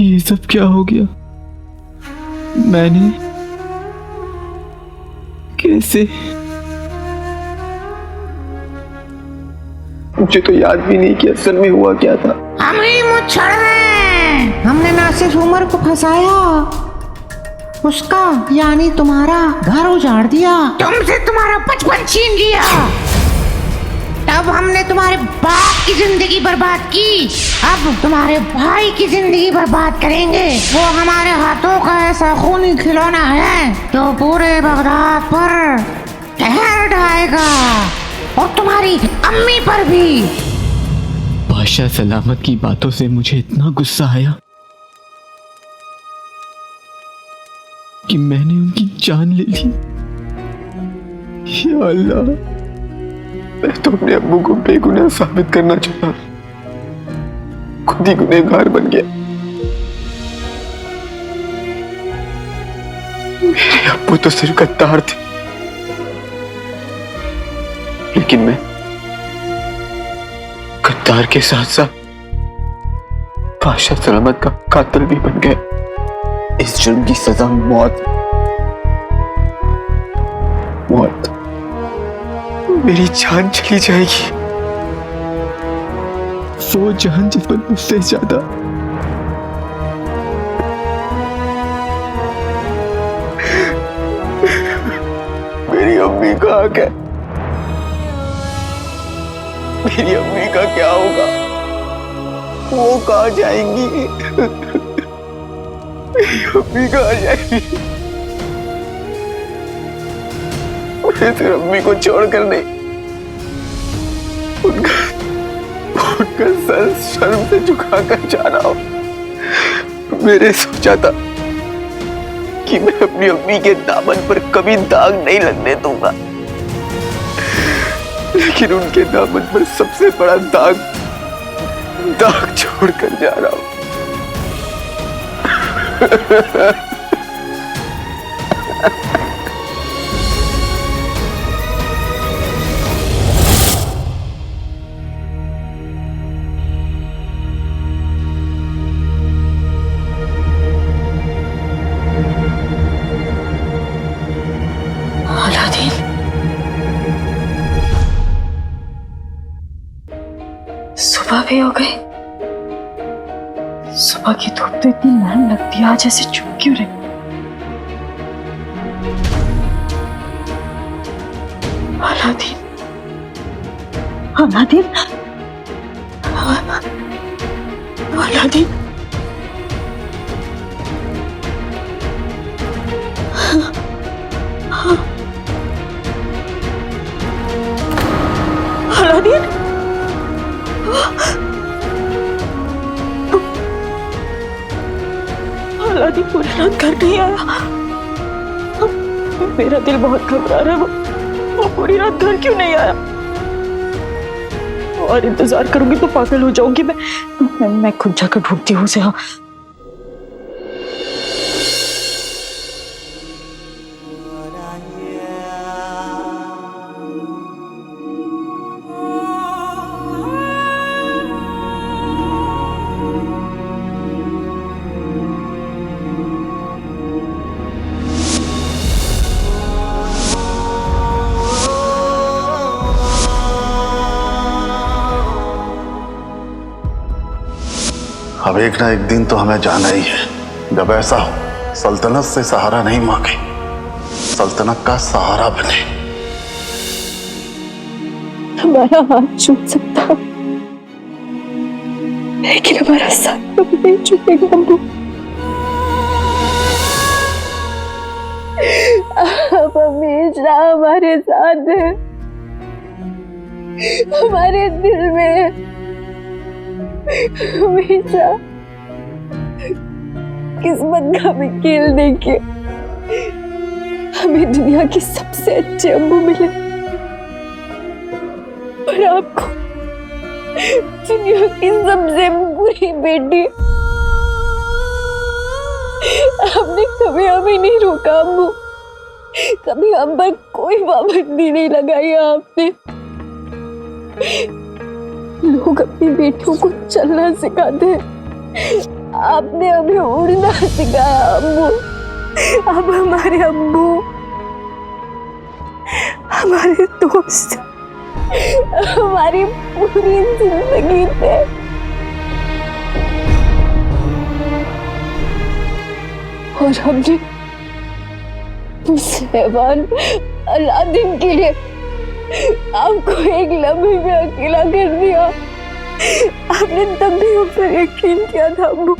ये सब क्या हो गया? मैंने कैसे? मुझे तो याद भी नहीं कि असल में हुआ क्या था। हम ही मुच्छड़ हैं। हमने ना सिर्फ उमर को फंसाया, उसका यानी तुम्हारा घर उजाड़ दिया, तुमसे तुम्हारा बचपन छीन लिया। तब हमने तुम्हारे बाप की जिंदगी बर्बाद की, अब तुम्हारे भाई की जिंदगी बर्बाद करेंगे। वो हमारे हाथों का ऐसा खूनी खिलौना है जो पूरे बगदाद पर कहर ढाएगा और तुम्हारी अम्मी पर भी। बादशाह सलामत की बातों से मुझे इतना गुस्सा आया कि मैंने उनकी जान ले ली। या अल्लाह, मैं तो अपने अब्बू को बेगुनाह साबित करना चाहता, खुद ही गुनहगार बन गया। मेरे अब्बू तो सिर्फ गद्दार थे, लेकिन मैं गद्दार के साथ साथ बादशाह सलामत का कातिल भी बन गया। इस जुर्म की सजा मौत। मौत। मेरी जान चली जाएगी, वो जान जिस पर मुझसे ज्यादा मेरी अम्मी का हक है। मेरी अम्मी का क्या होगा? वो कहाँ जाएंगी? मेरी अम्मी कहाँ जाएंगी? मैं सिर्फ अम्मी को छोड़कर नहीं, उनका सर शर्म से झुकाकर जा रहा हूं। मैंने सोचा था कि मैं अपनी अम्मी के दामन पर कभी दाग नहीं लगने दूंगा, लेकिन उनके दामन पर सबसे बड़ा दाग छोड़कर जा रहा हूं। सुबह भी हो गई। सुबह की धूप तो इतनी नरम लगती है, आज ऐसे चुप क्यों रही? Aladdin, Aladdin, Aladdin, Aladdin, Aladdin पूरी रात घर नहीं आया। मेरा दिल बहुत घबरा रहा है। वो पूरी रात घर क्यों नहीं आया? और इंतजार करूंगी तो पागल हो जाऊंगी। मैं खुद जाकर ढूंढती हूँ उसे। अब एक ना एक दिन तो हमें जाना ही है। जब ऐसा हो, सल्तनत से सहारा नहीं मांगे, सल्तनत का सहारा बने। हमारा हाथ छूट सकता है, लेकिन हमारा साथ कभी नहीं छूटेगा अम्बू। आप हमेशा हमारे साथ हैं, हमारे दिल में हमेशा किस्मत का वकील देके हमें दुनिया के सबसे अच्छे अम्बू मिले, और आपको दुनिया की सबसे बुरी बेटी। आपने कभी हमें नहीं रोका अम्बू, कभी हम पर कोई पाबंदी नहीं लगाई आपने। लोग अपनी बेटियों को चलना सिखाते हैं, आपने हमें उड़ना सिखाया अम्मू। अब हमारे अम्मू, हमारे दोस्त, हमारी पूरी जिंदगी थे। और हमने उस हैवान अलादीन के लिए आपको एक लम्हे में अकेला कर दिया। आपने तब भी हम पर यकीन किया था अम्मू।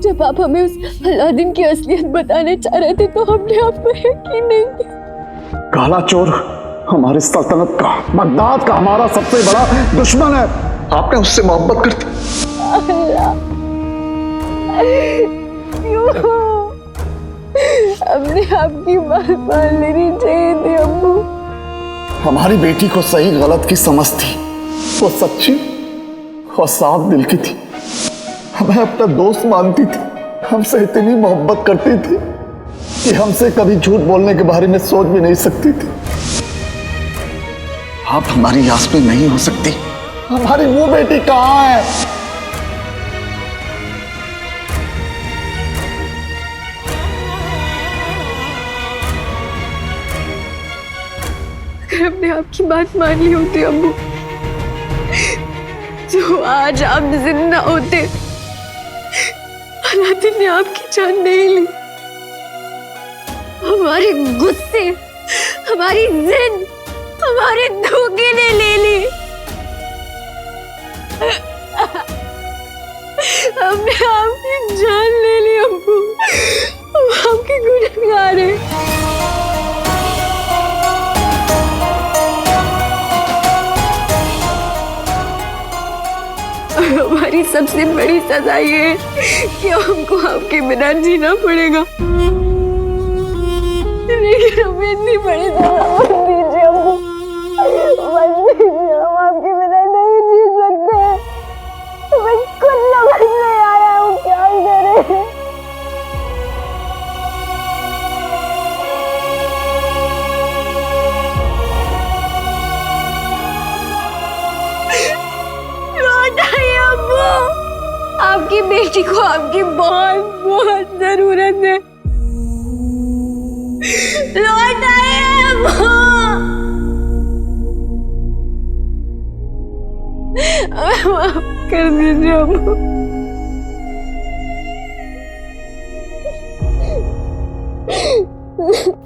जब आप हमें उस अलादीन की असलियत बताने चाह रहे थे तो हमने आप पर यकीन नहीं किया। काला चोर हमारी सल्तनत का, बगदाद का हमारा सबसे बड़ा दुश्मन है। आपने उससे मोहब्बत कर दी। अल्लाह, क्यों? हमने आपकी बात मान लेनी चाहिए थी अम्मू। हमारी बेटी को सही गलत की समझ थी। वो सच्ची और साफ दिल की थी। हमें अपना दोस्त मानती थी। हमसे इतनी मोहब्बत करती थी कि हमसे कभी झूठ बोलने के बारे में सोच भी नहीं सकती थी। आप हमारी आस में नहीं हो सकती। हमारी वो बेटी कहाँ है? अगर हमने आपकी बात मान ली होती अम्मू तो आज आप जिंदा होते। अलादीन ने आपकी जान नहीं ली। हमारे गुस्से, हमारी जिद, हमारे धोखे ने ले ली। हमने आपकी जान ले ली अम्मू। हम आपके गुनहगार हैं। हमारी सबसे बड़ी सजा ये है कि हमको आपके बिना जीना पड़ेगा। लेकिन हमें इतनी बड़ी सजा मत दीजिए हमको। मत दीजिए, हम आपके बिना नहीं जी सकते। हमें कुछ समझ नहीं आ रहा है हम क्या करें। आपकी बेटी को आपकी बहुत बहुत जरूरत है। लौट आइए अम्मू। माफ कर दीजिए अम्मू।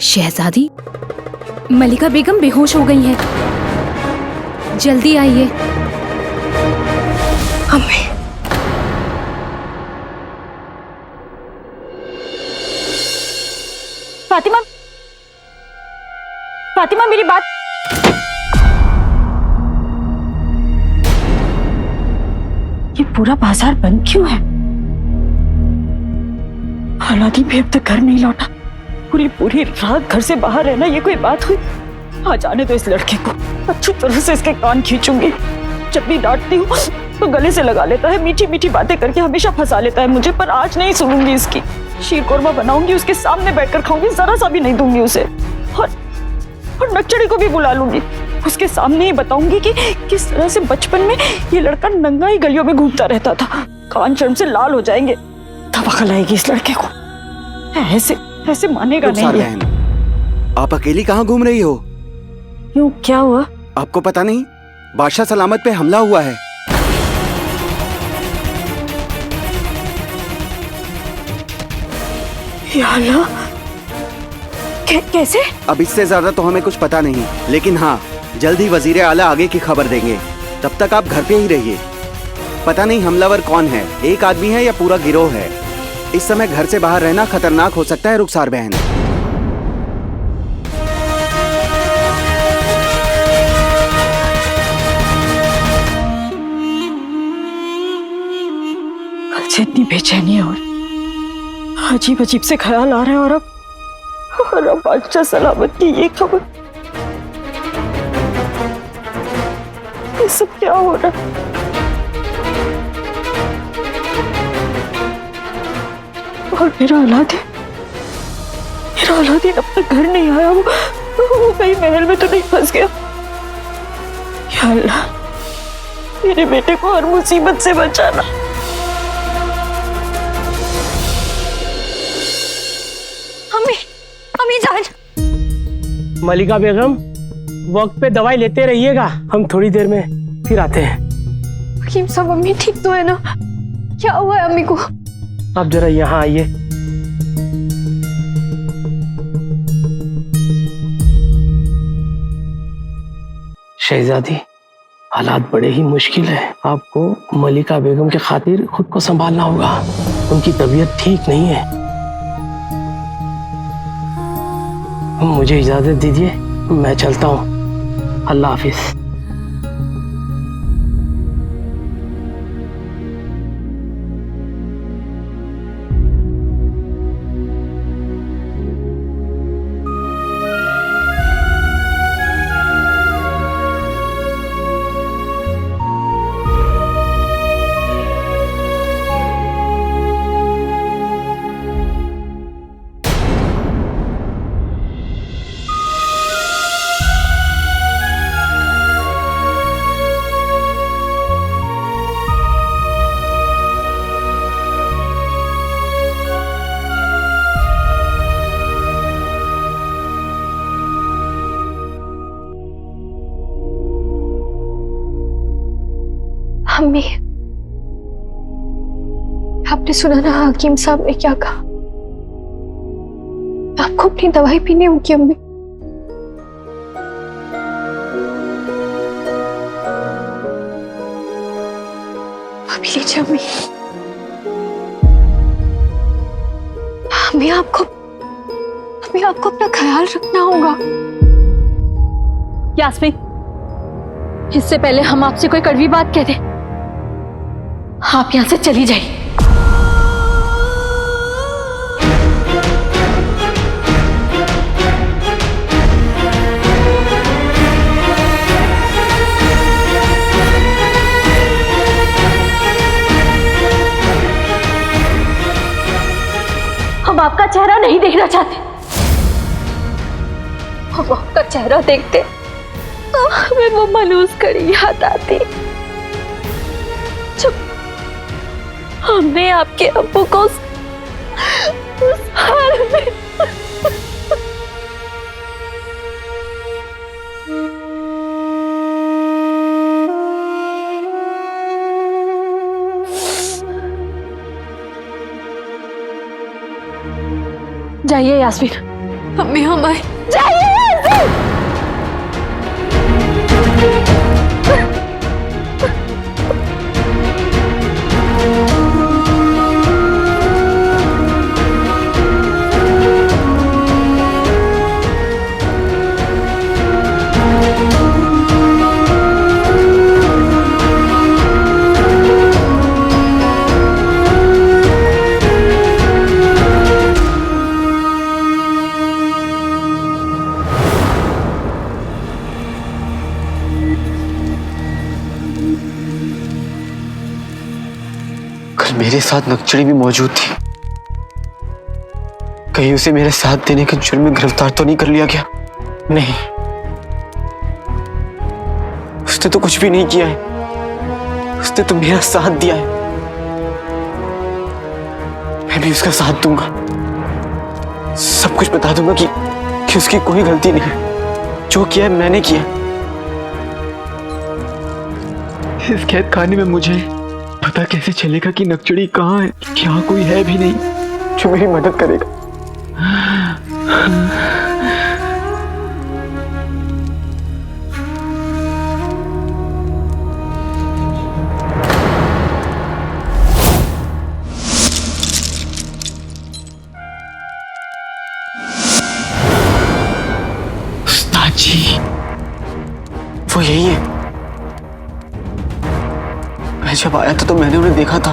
शहजादी, मलिका बेगम बेहोश हो गई हैं। जल्दी आइए। अम्मी, फातिमा, फातिमा मेरी बात। ये पूरा बाजार बंद क्यों है? अलादीन भी अब तक घर नहीं लौटा। पूरी पूरी रात घर से बाहर रहना ये कोई बात हुई? आ जाने दो इस लड़के को। अच्छी तरह से इसके कान खींचूंगी। जब भी डांटती हूँ तो गले से लगा लेता है, मीठी मीठी बातें करके हमेशा फंसा लेता है मुझे। पर आज नहीं सुनूंगी इसकी। शीर कोरमा बनाऊंगी, उसके सामने बैठकर खाऊंगी, जरा सा भी नहीं दूंगी उसे। और नक्चड़ी को भी बुला लूंगी। उसके सामने ही बताऊंगी कि किस तरह से बचपन में ये लड़का नंगा ही गलियों में घूमता रहता था। कान शर्म से लाल हो जाएंगे। तब अकल आएगी इस लड़के को। ऐसे मानेगा नहीं ये। आप अकेली कहाँ घूम रही हो? यूं क्या हुआ? आपको पता नहीं बादशाह सलामत पे हमला हुआ है। या अल्लाह, कैसे? अब इससे ज्यादा तो हमें कुछ पता नहीं, लेकिन हाँ जल्द ही वजीर आला आगे की खबर देंगे। तब तक आप घर पे ही रहिए। पता नहीं हमलावर कौन है, एक आदमी है या पूरा गिरोह है। इस समय घर से बाहर रहना खतरनाक हो सकता है रुखसार बहन। कल से इतनी बेचैनी है और अजीब अजीब से ख्याल आ रहे हैं। और अब बादशाह सलामत की ये खबर। ये सब क्या हो रहा है? और मेरा औलादीन अब तक घर नहीं आया। वो कहीं महल में तो नहीं फंस गया? या अल्लाह, मेरे बेटे को हर मुसीबत से बचाना। मलिका बेगम, वक्त पे दवाई लेते रहिएगा, हम थोड़ी देर में फिर आते हैं। हकीम साहब, अम्मी ठीक तो है ना? क्या हुआ है अम्मी को? आप जरा यहाँ आइए। शहजादी, हालात बड़े ही मुश्किल है। आपको मलिका बेगम के खातिर खुद को संभालना होगा। उनकी तबीयत ठीक नहीं है। मुझे इजाजत दीजिए, मैं चलता हूँ। अल्लाह हाफिज। अम्मी, आपने सुना ना हकीम साहब ने क्या कहा? आपको अपनी दवाई पीनी होगी अम्मी। अभी लीजिए अम्मी। अम्मी आपको अपना ख्याल रखना होगा। यास्मीन, इससे पहले हम आपसे कोई कड़वी बात कह दें, आप यहां से चली जाइए। हम आपका चेहरा नहीं देखना चाहते। हम आपका चेहरा देखते तो हमें वो मायूस कड़ी याद आती जब हमने आपके अब्बू को उस हाल में जाइए यास्मीन। अम्मी हम आए। जाइए यास्मीन। मेरे साथ नक्चड़ी भी मौजूद थी। कहीं उसे मेरे साथ देने के जुर्म में गिरफ्तार तो नहीं कर लिया गया? नहीं, उसने तो कुछ भी नहीं किया है। उसने तो मेरा साथ दिया है। मैं भी उसका साथ दूंगा। सब कुछ बता दूंगा कि उसकी कोई गलती नहीं। जो किया है मैंने किया। इस कैद खाने में मुझे पता कैसे चलेगा कि नक्चड़ी कहाँ है? क्या कोई है भी नहीं जो मेरी मदद करेगा? उस्ताद जी, वो यही है। मैं जब आया था तो मैंने उन्हें देखा था।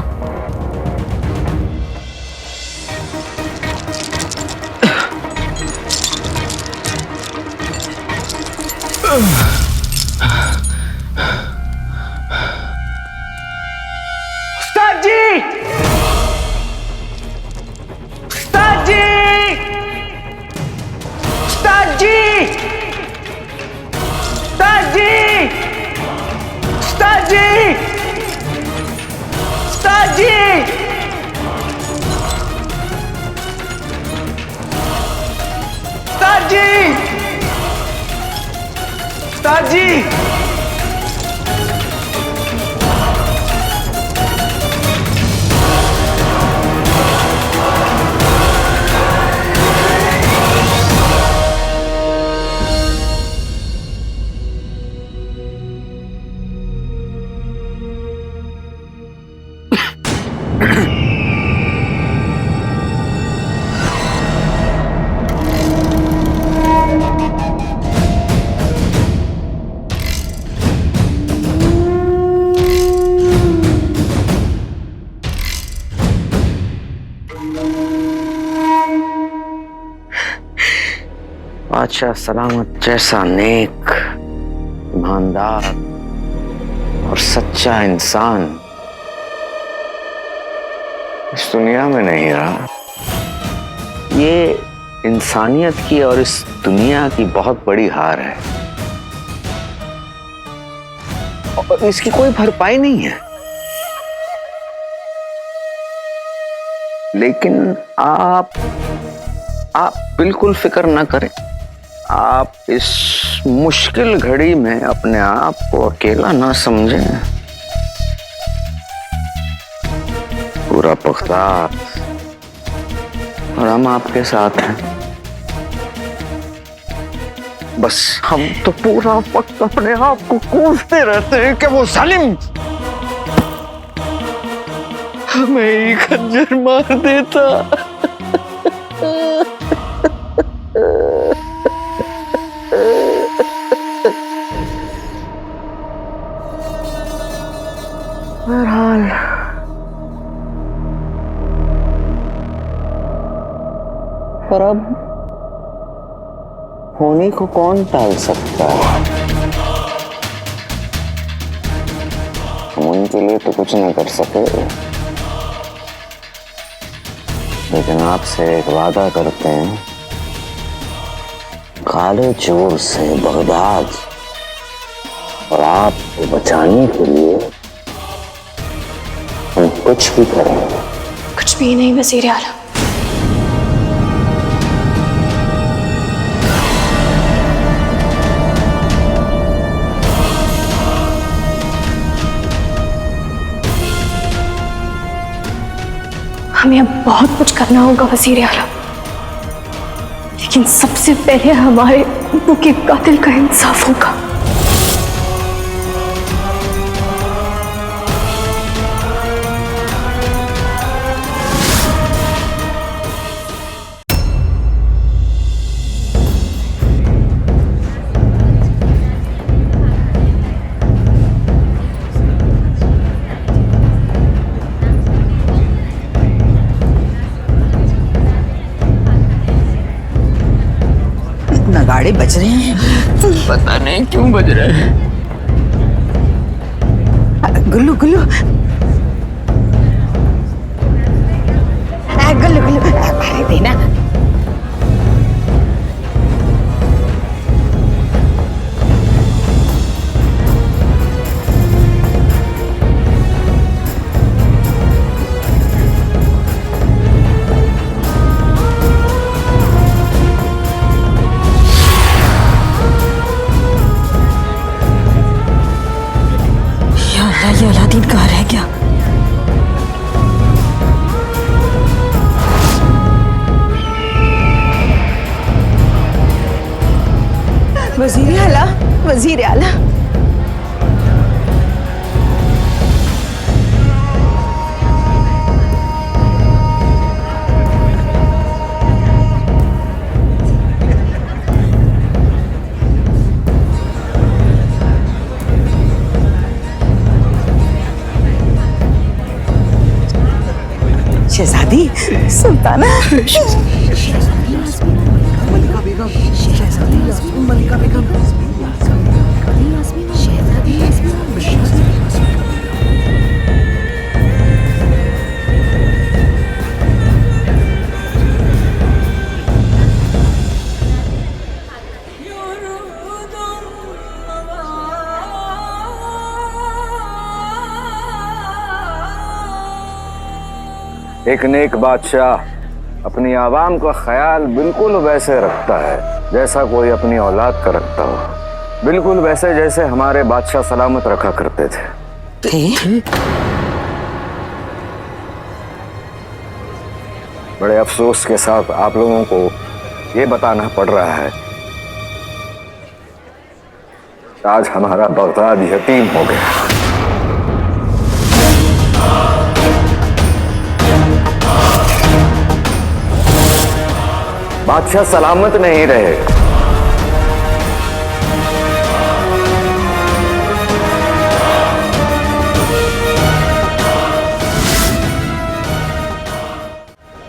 उस्ताद जी! उस्ताद जी! उस्ताद जी! उस्ताद जी! उस्ताद जी! उस्ताद जी! उस्ताद जी! शहजाद जी। बादशाह सलामत जैसा नेक, ईमानदार और सच्चा इंसान इस दुनिया में नहीं रहा। ये इंसानियत की और इस दुनिया की बहुत बड़ी हार है और इसकी कोई भरपाई नहीं है। लेकिन आप बिल्कुल फिक्र ना करें। आप इस मुश्किल घड़ी में अपने आप को अकेला ना समझें। पूरा पुख्ता और हम आपके साथ हैं। बस हम तो पूरा वक्त अपने आप को कोसते रहते हैं कि वो जालिम हमें ही खंजर मार देता। बहरहाल पर अब होने को कौन टाल सकता है? हम उनके लिए तो कुछ नहीं कर सके, लेकिन आपसे एक वादा करते हैं, काले चोर से बगदाद और आपको बचाने के लिए हम कुछ भी करेंगे। कुछ भी नहीं वज़ीर आला। हमें अब बहुत कुछ करना होगा वज़ीर आला, लेकिन सबसे पहले हमारे अब्बू के कातिल का इंसाफ होगा। नगाड़े बज रहे हैं। पता नहीं क्यों बज रहे हैं। गुल्लू गुल्लू गुल्लू गुल्लू अरे देना। ये अलादीन कहाँ रह गया? वज़ीर आला, वज़ीर आला। शहजादी, सुल्ताना, मलिका बेगम, शहजादी मलिका बेगम, एक नेक बादशाह अपनी आवाम का ख्याल बिल्कुल वैसे रखता है जैसा कोई अपनी औलाद का रखता हो। बिल्कुल वैसे जैसे हमारे बादशाह सलामत रखा करते थे। बड़े अफसोस के साथ आप लोगों को ये बताना पड़ रहा है, आज हमारा बगदाद यतीम हो गया। बादशाह सलामत नहीं रहे।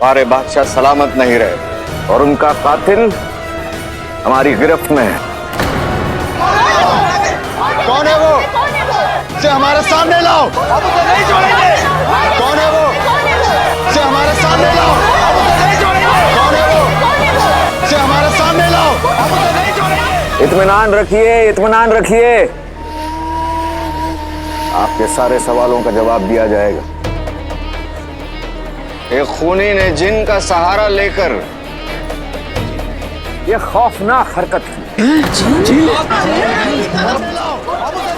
हमारे बादशाह सलामत नहीं रहे और उनका कातिल हमारी गिरफ्त में है। कौन है वो? से हमारे सामने लाओ। अब तो नहीं छोड़ेंगे। कौन है वो? से हमारे सामने लाओ। अब तो नहीं छोड़ेंगे। कौन है वो? से हमारे सामने लाओ। अब तो नहीं छोड़ेंगे। इत्मीनान रखिए, इत्मीनान रखिए, आपके सारे सवालों का जवाब दिया जाएगा। एक खूनी ने जिन का सहारा लेकर ये खौफनाक हरकत की।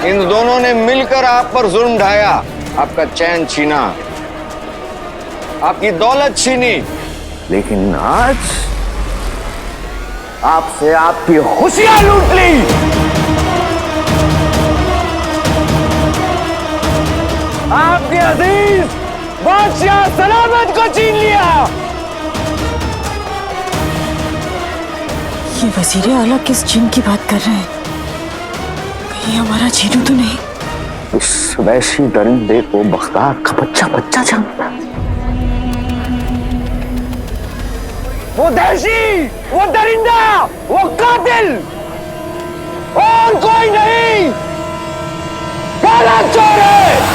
इन दोनों ने मिलकर आप पर जुल्म ढाया, आपका चैन छीना, आपकी दौलत छीनी, लेकिन आज आपसे आपकी खुशियां लूट ली। आपके अजीज बादशाह सलामत को छीन लिया। ये वजीर आला किस जिन की बात कर रहे हैं? कहीं हमारा जीनू तो नहीं? इस वैशी दरिंदे को बगदाद का बच्चा जानता। वो दहशी, वो दरिंदा, वो कातिल और कोई नहीं, काला चोर है।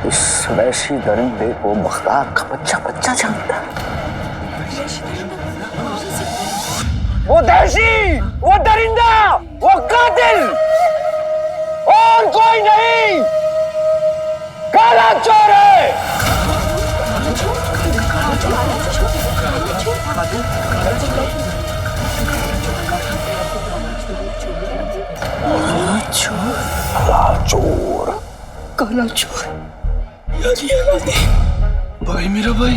इस वैशी दरिंदे को बगदाद का बच्चा जानता। वो दहशी, वो दरिंदा, वो कातिल और कोई नहीं, काला चोर है। काला चोर। भाई मेरा भाई,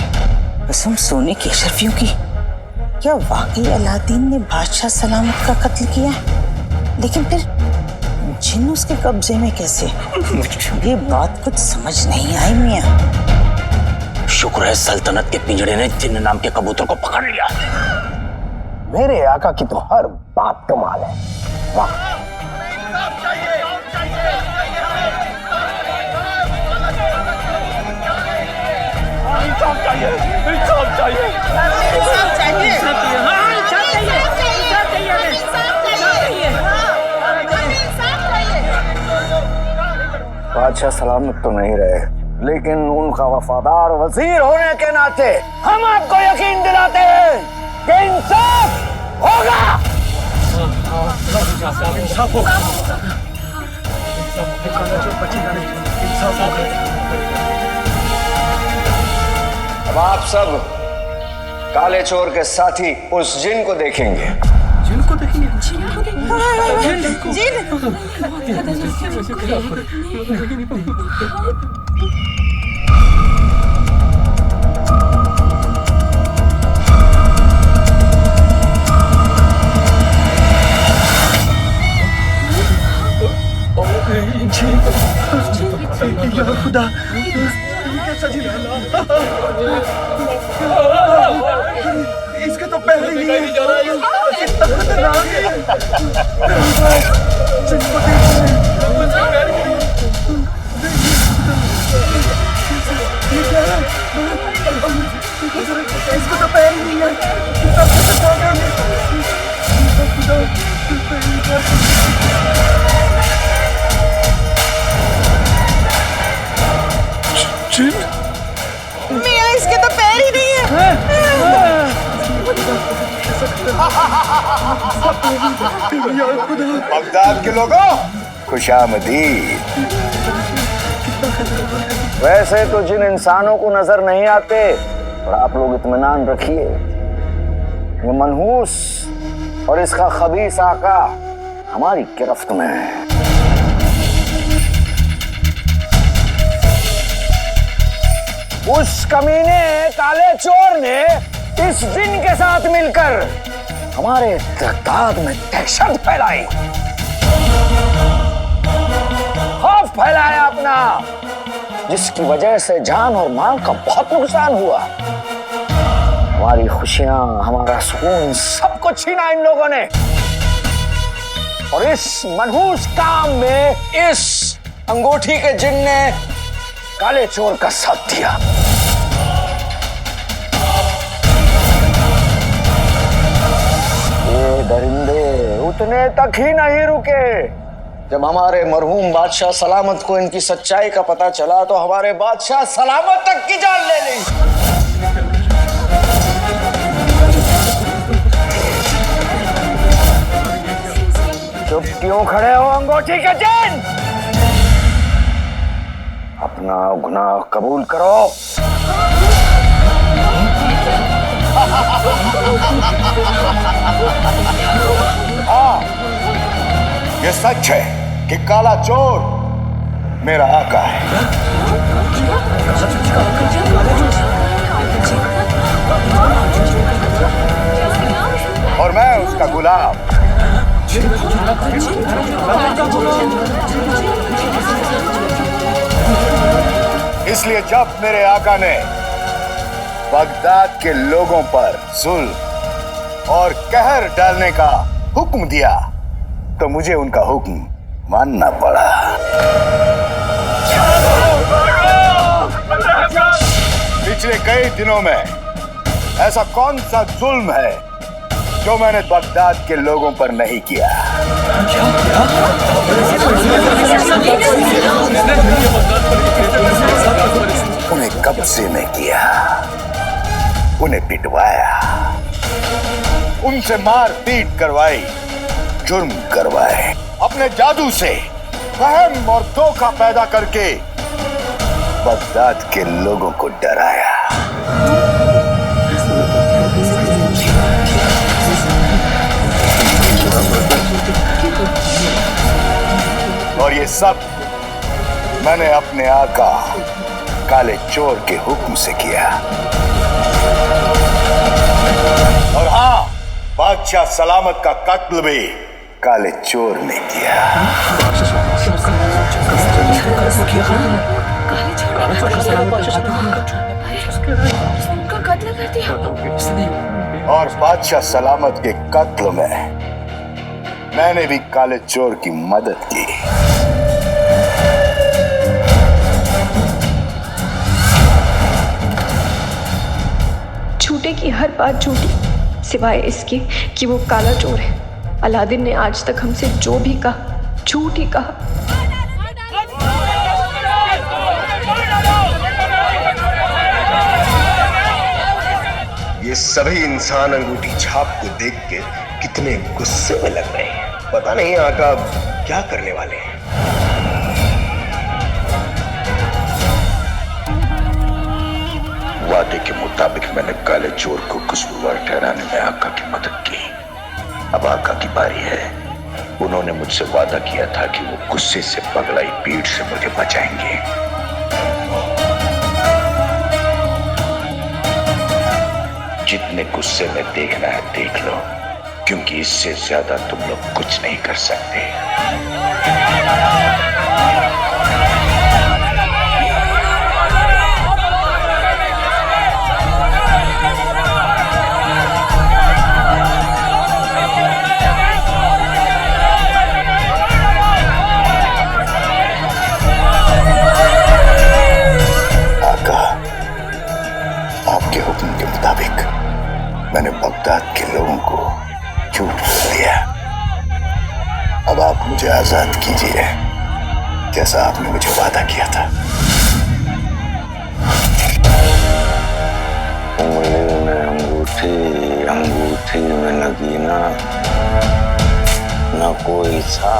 कसम सोने की अशरफियों की, क्या वाकई अलादीन ने बादशाह सलामत का कत्ल किया? लेकिन फिर जिन उसके कब्जे में कैसे? ये बात कुछ समझ नहीं आई मियां। शुक्र है सल्तनत के पिंजड़े ने जिन्न नाम के कबूतर को पकड़ लिया। मेरे आका की तो हर बात कमाल है। वाह, बादशाह सलामत तो नहीं रहे, लेकिन उनका वफादार वजीर होने के नाते हम आपको यकीन दिलाते हैं कि इंसाफ होगा। अब आप सब काले चोर के साथी उस जिन को देखेंगे। खुदा, इसके तो पहले ही नहीं जा रहा है। इतना खतरनाक है। जिनको इसको तो पैर ही नहीं है। कितना खतरनाक मियां, इसके तो पैर ही नहीं है। बगदाद के लोगों, खुशामदीद। वैसे तो जिन इंसानों को नजर नहीं आते, और आप लोग इत्मीनान रखिए, ये मनहूस और इसका खबीस आका हमारी गिरफ्त में है। उस कमीने काले चोर ने इस जिन के साथ मिलकर हमारे बगदाद में दहशत फैलाई, खौफ फैलाया अपना, जिसकी वजह से जान और माल का बहुत नुकसान हुआ। हमारी खुशियां, हमारा सुकून सब कुछ छीना इन लोगों ने, और इस मनहूस काम में इस अंगूठी के जिन ने काले चोर का साथ दिया। ये दरिंदे उतने तक ही नहीं रुके। जब हमारे मरहूम बादशाह सलामत को इनकी सच्चाई का पता चला तो हमारे बादशाह सलामत तक की जान ले ली। चुप क्यों खड़े हो अंगूठी के जिन? अपना गुनाह कबूल करो। हाँ, ये सच है कि काला चोर मेरा आका है, और मैं उसका गुलाम। इसलिए जब मेरे आका ने बगदाद के लोगों पर जुल्म और कहर डालने का हुक्म दिया तो मुझे उनका हुक्म मानना पड़ा। पिछले कई दिनों में ऐसा कौन सा जुल्म है जो मैंने बगदाद के लोगों पर नहीं किया? उन्हें कब्जे में किया, उन्हें पिटवाया, उनसे मार पीट करवाई, जुर्म करवाए, अपने जादू से वहम और धोखा पैदा करके बगदाद के लोगों को डराया। और ये सब मैंने अपने आका काले चोर के हुक्म से किया। और हाँ, बादशाह सलामत का कत्ल भी काले चोर ने किया। और बादशाह सलामत के कत्ल में मैंने भी काले चोर की मदद की। झूठे की हर बात झूठी, सिवाय इसके कि वो काला चोर है। अलादीन ने आज तक हमसे जो भी कहा, झूठ ही कहा। ये सभी इंसान अंगूठी छाप को देख के कितने गुस्से में लग रहे हैं। पता नहीं आका क्या करने वाले हैं। वादे के मुताबिक मैंने काले चोर को कसूरवार ठहराने में आका की मदद की। अब आका की बारी है। उन्होंने मुझसे वादा किया था कि वो गुस्से से पगलाई पीठ से मुझे बचाएंगे। जितने गुस्से में देखना है देख लो, क्योंकि इससे ज्यादा तुम लोग कुछ नहीं कर सकते। आपके हुक्म के मुताबिक मैंने बगदाद के लोगों को झूठ बोल दिया। अब आप मुझे आजाद कीजिए, जैसा आपने मुझे वादा किया था। उंगली में अंगूठी, अंगूठी महफिल में नगीना न कोई था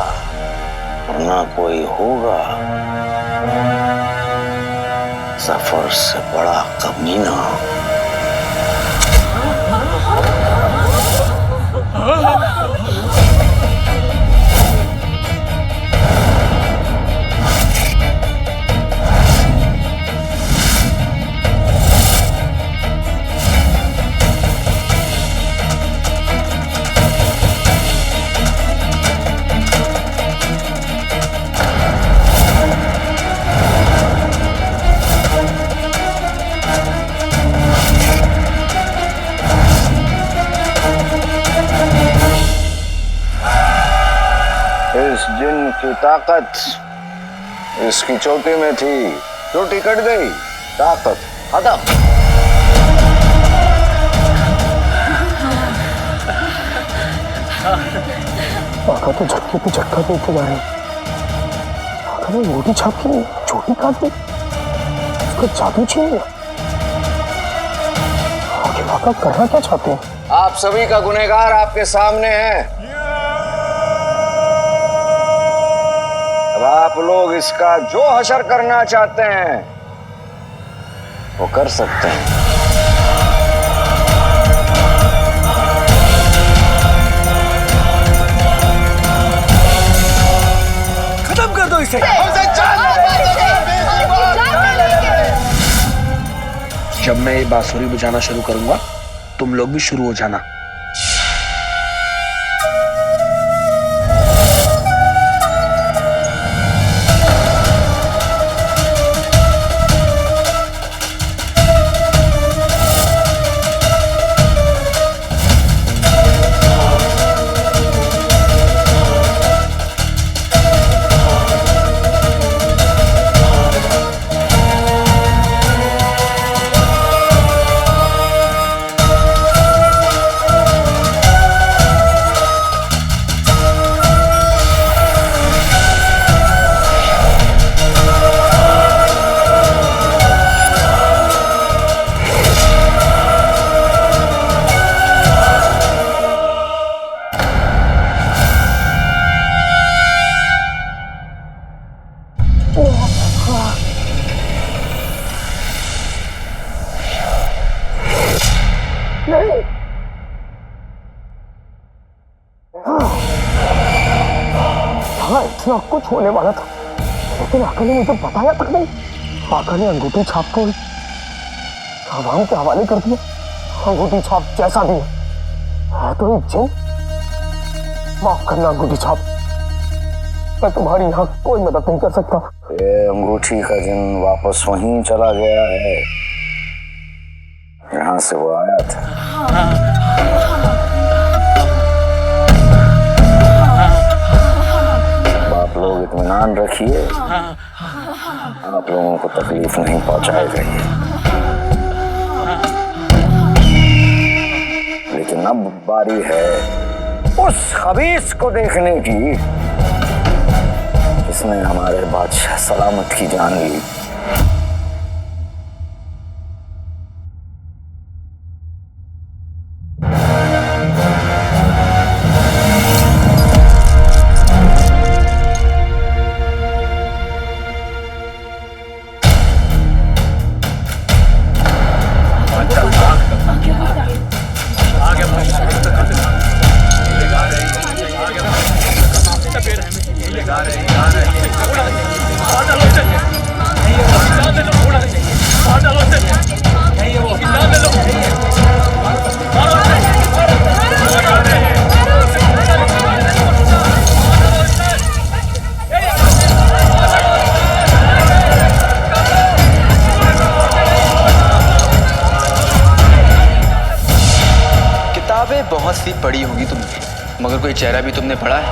और न कोई होगा, सफर से बड़ा कमीना। इस जिन की ताकत इसकी चोटी में थी, चोटी कट गई, ताकत खत्म। आका तो झटके पे झटका देते जा रहे हैं। आका ने मोटी छाप की चोटी काट दी, उसका जादू छीन लिया। आखिर आका करना क्या चाहते हैं? आप सभी का गुनहगार आपके सामने है। अब आप लोग इसका जो हशर करना चाहते हैं वो कर सकते हैं। खत्म कर दो इसे। जब मैं ये बांसुरी बजाना शुरू करूंगा तुम लोग भी शुरू हो जाना। हाँ, इतना कुछ होने वाला था, लेकिन आका ने मुझे बताया तक नहीं। आका ने अंगूठी छाप को आवाम के हवाले कर दिया। अंगूठी छाप जैसा भी है तो एक जिन। माफ करना अंगूठी छाप, मैं तुम्हारी यहाँ कोई मदद नहीं कर सकता। ये अंगूठी का जिन वापस वहीं चला गया है जहां से वो आया था। आप लोग इत्मीनान रखिए, आप लोगों को तकलीफ नहीं पहुंचाएगा ये। लेकिन अब बारी है उस खबीस को देखने की जिसने हमारे बादशाह सलामत की जान ली। किताबें बहुत सी पढ़ी होगी तुमने, मगर कोई चेहरा भी तुमने पढ़ा है?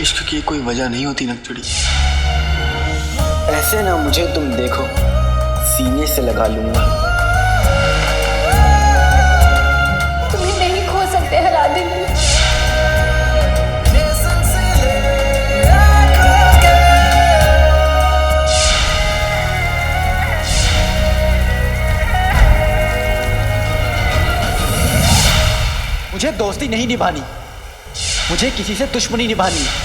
इश्क की कोई वजह नहीं होती नकचड़ी। ऐसे ना मुझे तुम देखो, सीने से लगा लूंगा। तुम्हें नहीं खो सकते अलादीन। मुझे दोस्ती नहीं निभानी, मुझे किसी से दुश्मनी निभानी है।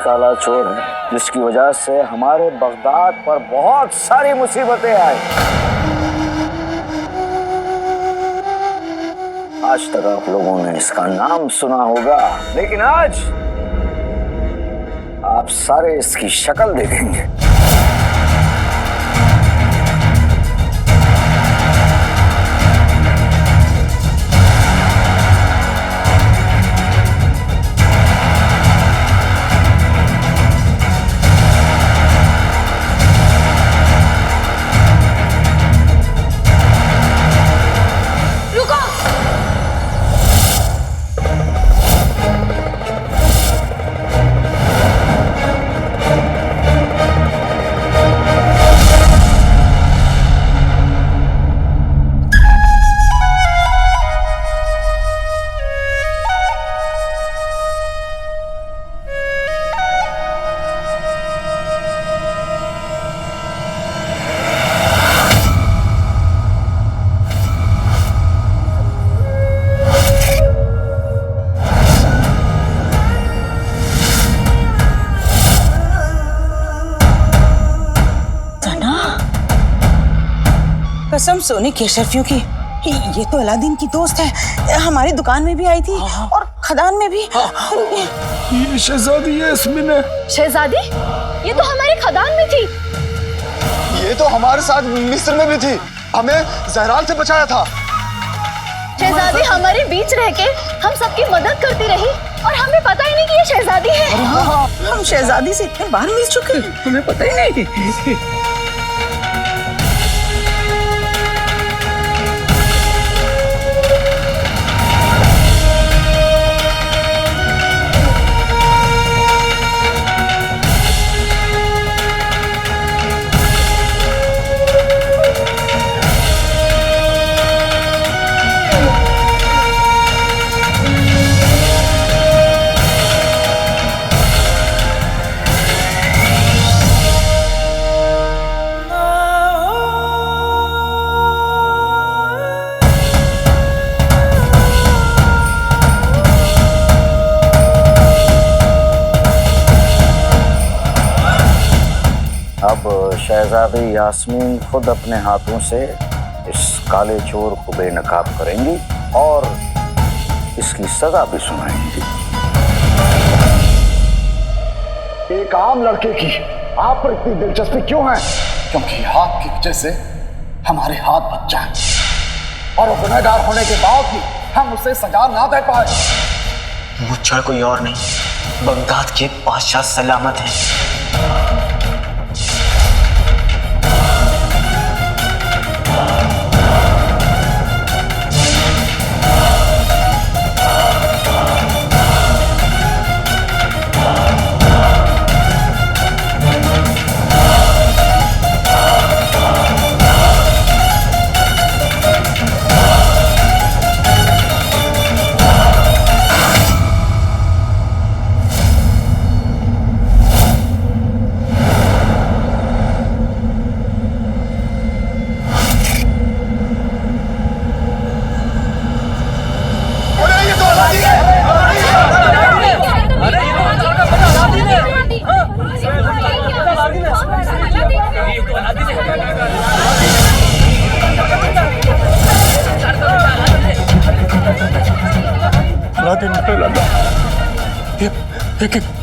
काला चोर है जिसकी वजह से हमारे बगदाद पर बहुत सारी मुसीबतें आई। आज तक आप लोगों ने इसका नाम सुना होगा, लेकिन आज आप सारे इसकी शक्ल देखेंगे। कसम सोने की अशरफियों की, ये तो अलादीन की दोस्त है, हमारी दुकान में भी आई थी और खदान में भी। ये शहजादी है यास्मीन है। शहजादी? ये तो हमारे खदान में थी। ये तो हमारे साथ मिस्र में भी थी, हमें जहराल से बचाया था। शहजादी हमारे बीच रह के हम सबकी मदद करती रही और हमें पता ही नहीं कि ये शहजादी है। हम शहजादी से इतने बार मिल चुके हैं, हमें पता ही नहीं। अब शहजादी यास्मीन खुद अपने हाथों से इस काले चोर को बेनकाब करेंगी और इसकी सजा भी सुनाएंगी। एक आम लड़के की आप पर इतनी दिलचस्पी क्यों है? क्योंकि आपकी वजह से हमारे हाथ बच जाए और वो गुनहगार होने के बाद भी हम उसे सजा ना दे पाए। मुझ कोई और नहीं, बगदाद के बादशाह सलामत हैं।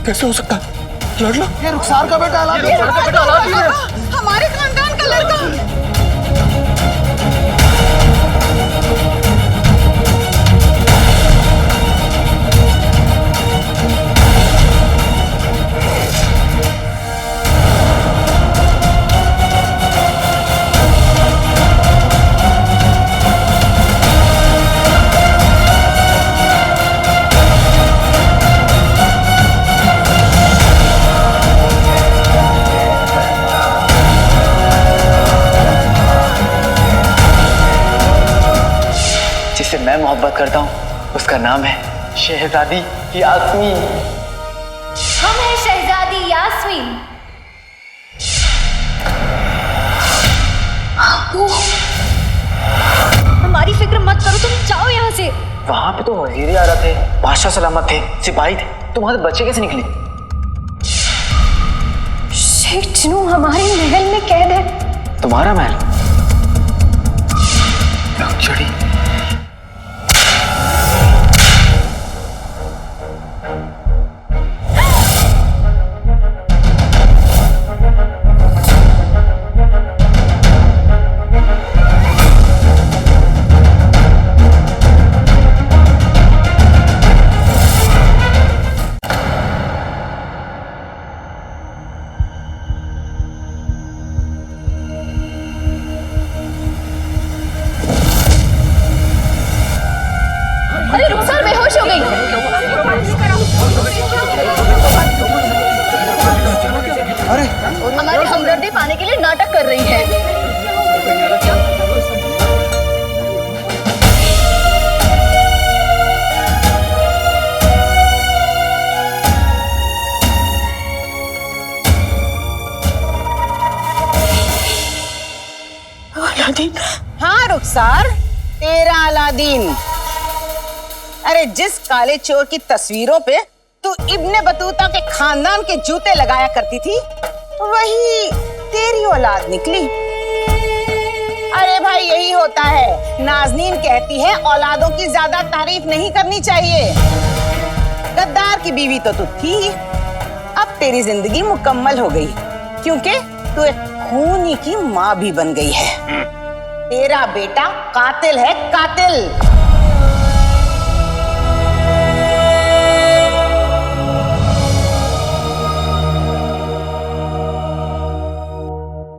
कैसे हो सकता है? लड़ना? ये रुखसार का बेटा अलादीन है। हमारे खानदान का लड़का। जिससे मैं मोहब्बत करता हूँ उसका नाम है शहजादी यास्मीन। हम हैं शहजादी यास्मीन। हमारी फिक्र मत करो, तुम जाओ यहाँ से। वहां पे तो वजीर आला थे, बादशाह सलामत थे, सिपाही थे, तुम्हारे बच्चे कैसे निकले? शेख जिन्नू हमारे महल में कैद है। तुम्हारा महल? लक्ष्मी अरे रुखसार बेहोश हो गई। अरे हमारी हमदर्दी पाने के लिए नाटक कर रही है। अलादीन। हाँ रुखसार, तेरा अलादीन। अरे जिस काले चोर की तस्वीरों पे तू इब्ने बतूता के खानदान के जूते लगाया करती थी, वही तेरी औलाद निकली। अरे भाई यही होता है, नाज़नीन कहती है औलादों की ज्यादा तारीफ नहीं करनी चाहिए। गद्दार की बीवी तो तू थी ही, अब तेरी जिंदगी मुकम्मल हो गई, क्योंकि तू एक खूनी की माँ भी बन गई है। तेरा बेटा कातिल है, कातिल।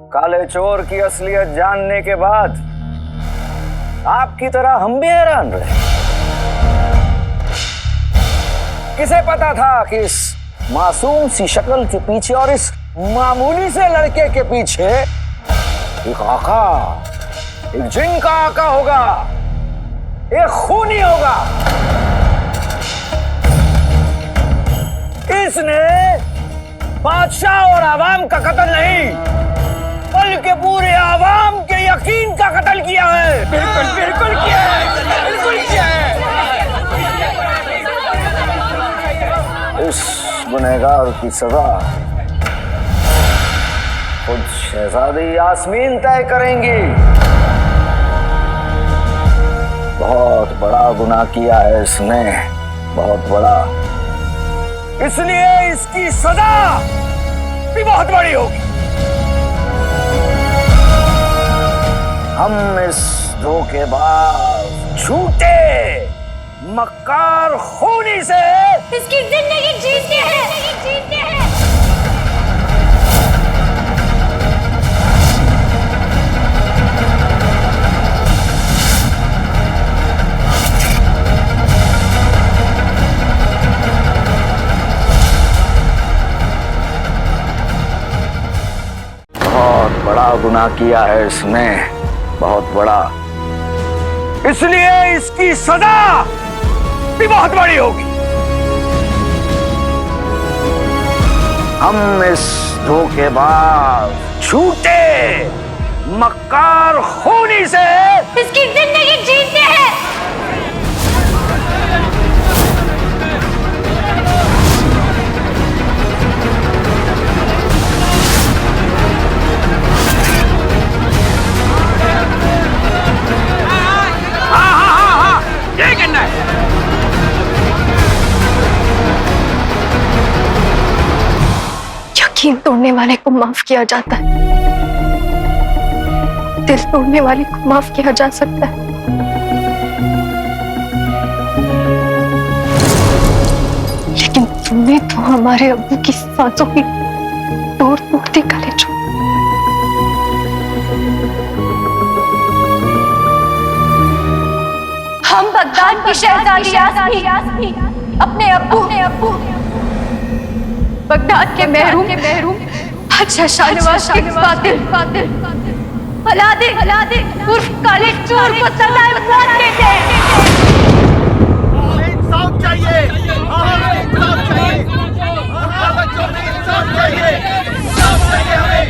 काले चोर की असलियत जानने के बाद आपकी तरह हम भी हैरान रहे। किसे पता था कि इस मासूम सी शक्ल के पीछे और इस मामूली से लड़के के पीछे एक आका, एक जिन का आका होगा, एक खूनी होगा। इसने बादशाह और आवाम का कत्ल नहीं, बल्कि पूरे आवाम के यकीन का कत्ल किया है। बिल्कुल बिल्कुल किया है, बिल्कुल किया है। इस गुनहगार की सजा खुद शहजादी यास्मीन तय करेंगी। बहुत बड़ा गुनाह किया है इसने, बहुत बड़ा, इसलिए इसकी सजा भी बहुत बड़ी होगी। हम इस धोखेबाज, झूठे, मक्कार खूनी से इसकी जिंदगी जीते हैं। बहुत बड़ा गुनाह किया है इसने, बहुत बड़ा, इसलिए इसकी सजा भी बहुत बड़ी होगी। हम इस धोखेबाज, झूठे, मक्कार खूनी से इसकी जिंदगी जीते हैं। ये करना है। यकीन तोड़ने वाले को माफ किया जाता है, दिल तोड़ने वाले को माफ किया जा सकता है। लेकिन तुमने तो हमारे अब्बू की सांसों की तोड़ दी कलेजों। हम बगदाद की शहजादी यास्मीन अपने अब्बू बगदाद के महरूम अच्छा शाहनवाज के कातिल अलादीन उर्फ काले चोर को सजा मारते थे। इंसाफ चाहिए, इंसाफ चाहिए, बच्चों में इंसाफ चाहिए, इंसाफ चाहिए हमें।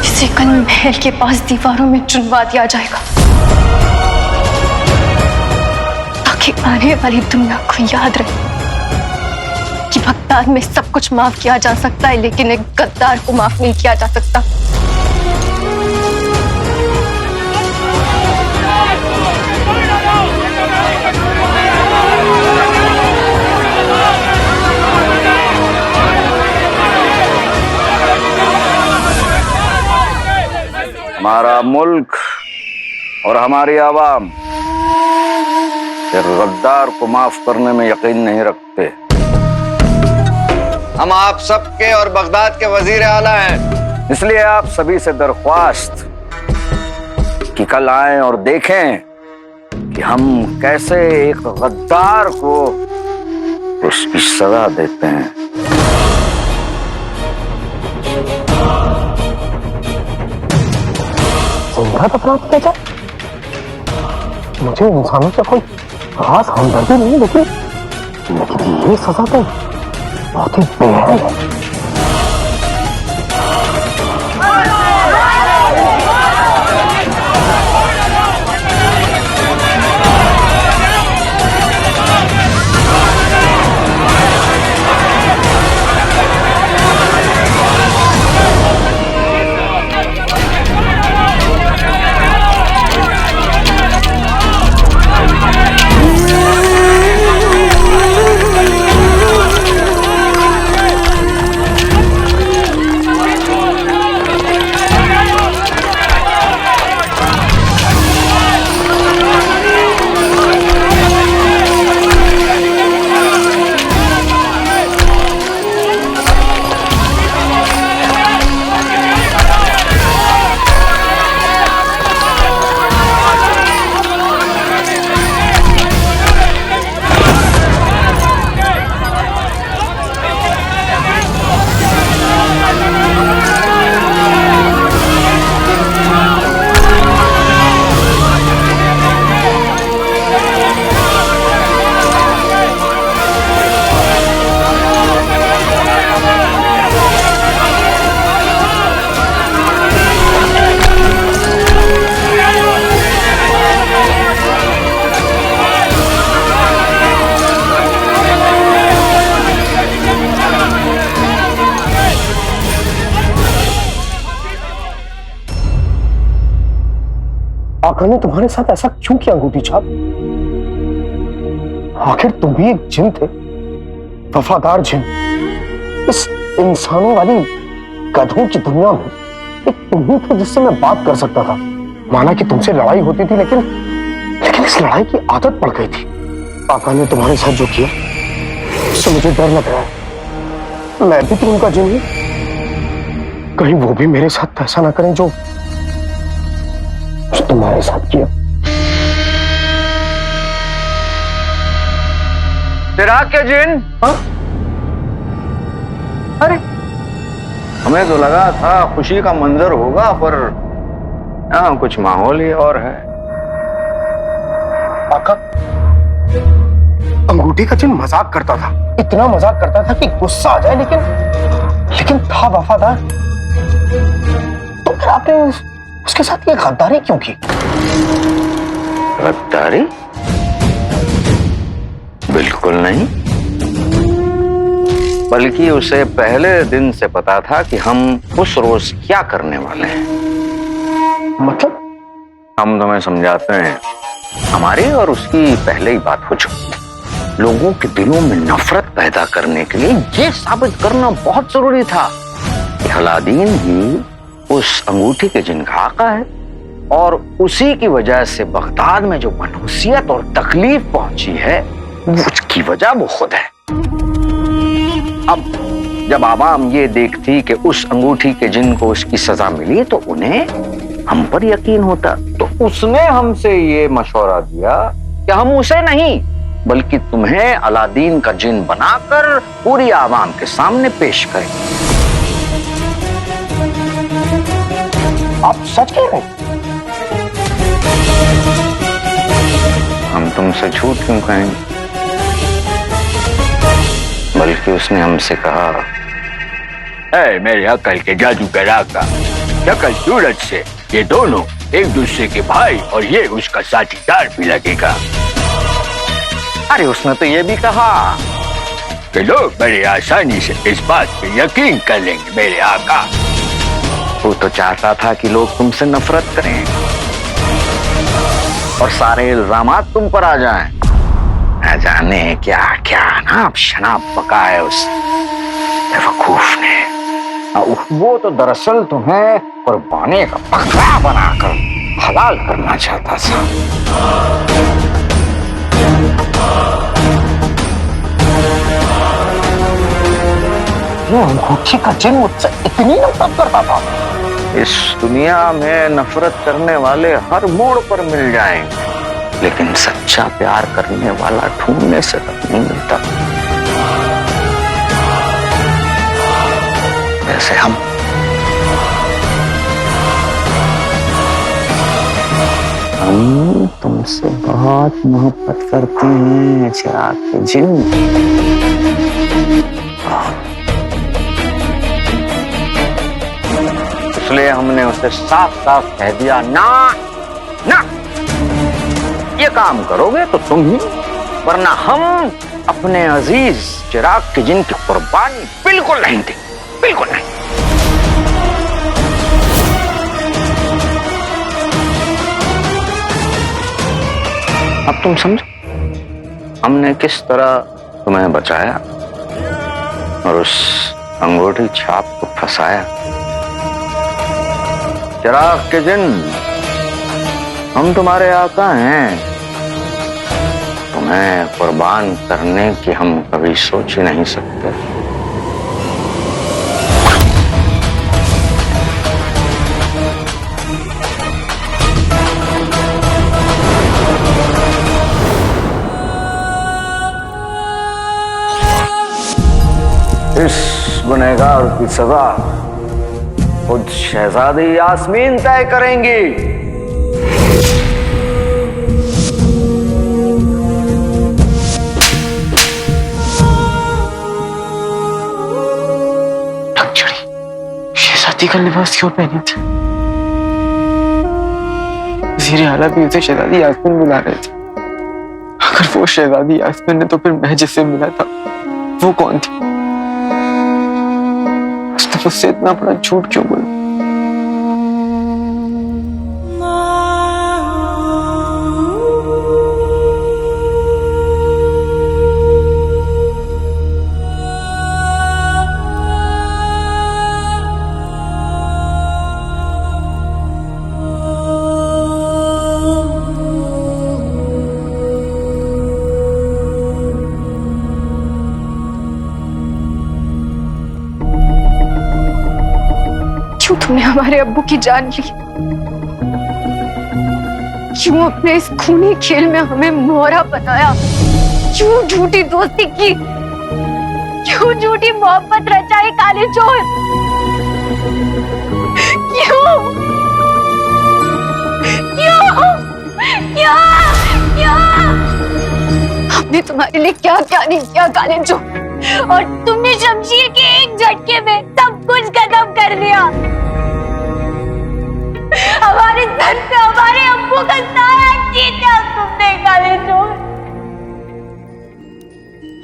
इसे कल महल के पास दीवारों में चुनवा दिया जाएगा, ताकि आने वाली दुनिया को याद रहे कि बगदाद में सब कुछ माफ किया जा सकता है, लेकिन एक गद्दार को माफ नहीं किया जा सकता। हमारा मुल्क और हमारी आवाम एक गद्दार को माफ करने में यकीन नहीं रखते। हम आप सबके और बगदाद के वजीर आला हैं, इसलिए आप सभी से दरख्वास्त कि कल आएं और देखें कि हम कैसे एक गद्दार को उसकी सजा देते हैं। जिंदा अपराध क्या था? मुझे इंसानों से कोई खास हमदर्दी नहीं, लेकिन ये सजा तो बहुत ही बेहद है। आका ने तुम्हारे साथ ऐसा क्यों किया अंगूठी छाप? आखिर तुम भी एक जिन थे, वफादार जिन। इस इंसानों वाली गधों की दुनिया में एक तुम ही थे जिससे मैं बात कर सकता था। माना कि तुमसे लड़ाई होती थी, लेकिन इस लड़ाई की आदत पड़ गई थी। आका ने तुम्हारे साथ जो किया उससे मुझे डर लग रहा है। मैं भी तो उनका जिन हूं, कहीं वो भी मेरे साथ ऐसा ना करें जो तुम्हारे साथ किया। चिराग के जिन? अरे हमें तो लगा था खुशी का मंजर होगा, पर यहाँ कुछ माहौल ही और है। आका, अंगूठी का जिन मजाक करता था, इतना मजाक करता था कि गुस्सा आ जाए, लेकिन था वफादार। तो फिर आपने उसके साथ ये गद्दारी क्यों की? गद्दारी? बिल्कुल नहीं, बल्कि उसे पहले दिन से पता था कि हम उस रोज क्या करने वाले हैं। मतलब? हम तुम्हें समझाते हैं। हमारी और उसकी पहले ही बात हो चुकी। लोगों के दिलों में नफरत पैदा करने के लिए ये साबित करना बहुत जरूरी था कि अलादीन ही उस अंगूठी के जिन का आका है, और उसी की वजह से बगदाद में जो मनहूसियत और तकलीफ पहुंची है उसकी वजह वो खुद है। अब जब आवाम ये देखती कि उस अंगूठी के जिन को उसकी सजा मिली तो उन्हें हम पर यकीन होता। तो उसने हमसे ये मशवरा दिया कि हम उसे नहीं बल्कि तुम्हें अलादीन का जिन बनाकर पूरी आवाम के सामने पेश करें। आप सच कह रहे हैं? हम तुमसे झूठ क्यों कहेंगे? बल्कि उसने हमसे कहा, ऐ मेरे अकल के जादूगर आका, शक्ल सूरत से ये दोनों एक दूसरे के भाई और ये उसका साथीदार भी लगेगा। अरे उसने तो ये भी कहा कि लोग बड़ी आसानी से इस बात पे यकीन कर लेंगे मेरे आका। वो तो चाहता था कि लोग तुमसे नफरत करें और सारे इल्जामात तुम पर आ जाएं। न जाने क्या क्या नाप शनाप पकाए उस बेवकूफ ने। वो तो दरअसल तुम्हें कुर्बानी का बकरा बनाकर हलाल करना चाहता था। वो अंगूठी का जिन मुझसे इतनी नफरत करता था। इस दुनिया में नफरत करने वाले हर मोड़ पर मिल जाएंगे, लेकिन सच्चा प्यार करने वाला ढूंढने से तक नहीं मिलता। जैसे हम तुमसे बहुत मोहब्बत करते हैं चिराग के जिन। इसलिए हमने उसे साफ साफ कह दिया, ना ना, ये काम करोगे तो तुम ही, वरना हम अपने अजीज चिराग के जिन की कुर्बानी बिल्कुल नहीं देंगे, बिल्कुल नहीं। अब तुम समझो हमने किस तरह तुम्हें बचाया और उस अंगूठी छाप को फंसाया। चिराग के जिन, हम तुम्हारे आका हैं। तुम्हें कुर्बान करने की हम कभी सोच ही नहीं सकते। इस गुनहगार की सजा खुद शहजादी यास्मीन तय करेंगी। शहजादी का लिबास क्यों पहने थे? वज़ीर आला भी उसे शहजादी यास्मीन बुला रहे थे। अगर वो शहजादी यास्मीन है तो फिर मैं जिससे मिला था वो कौन थी? उसने मुझसे इतना बड़ा झूठ क्यों बोला? तुमने हमारे अब्बू की जान ली। क्यों अपने इस खूनी खेल में हमें मोहरा बनाया? क्यों झूठी दोस्ती की? क्यों झूठी मोहब्बत रचाई काले चोर? क्यों? क्यों? क्यों? क्यों? हमने तुम्हारे लिए क्या क्या नहीं किया काले चोर, और तुमने शमशीर के एक झटके में सब कुछ खत्म कर दिया। हमारे सर पे हमारे अब्बू का साया चीता तुमने काले चोर,